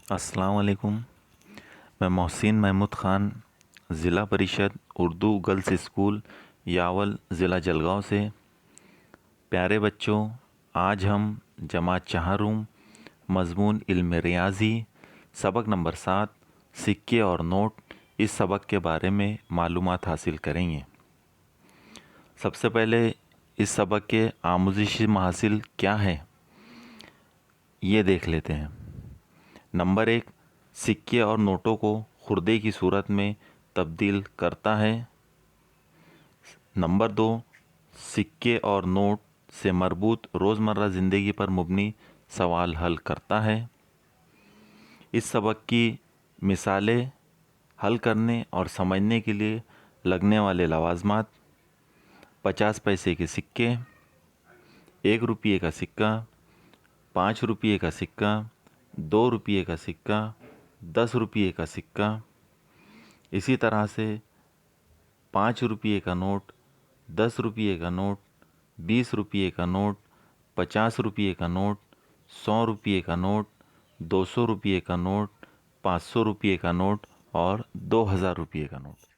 अस्सलाम वालेकुम। मैं मोहसिन महमूद ख़ान, ज़िला परिषद उर्दू गर्ल्स स्कूल यावल, ज़िला जलगांव से। प्यारे बच्चों, आज हम जमात चहारूम मज़मून इल्म रियाज़ी सबक नंबर 7 सिक्के और नोट, इस सबक के बारे में मालूमात हासिल करेंगे। सबसे पहले इस सबक के आमूज़िशी महासिल क्या है ये देख लेते हैं। नंबर 1, सिक्के और नोटों को खुर्दे की सूरत में तब्दील करता है। नंबर 2, सिक्के और नोट से मरबूत रोज़मर्रा ज़िंदगी पर मुबनी सवाल हल करता है। इस सबक की मिसालें हल करने और समझने के लिए लगने वाले लवाज़मात: 50 पैसे के सिक्के, 1 रुपये का सिक्का, 5 रुपये का सिक्का, 2 रुपये का सिक्का, 10 रुपये का सिक्का। इसी तरह से 5 रुपये का नोट, 10 रुपये का नोट, 20 रुपये का नोट, 50 रुपये का नोट, 100 रुपये का नोट, 200 रुपये का नोट, 500 रुपये का नोट और 2000 रुपये का नोट।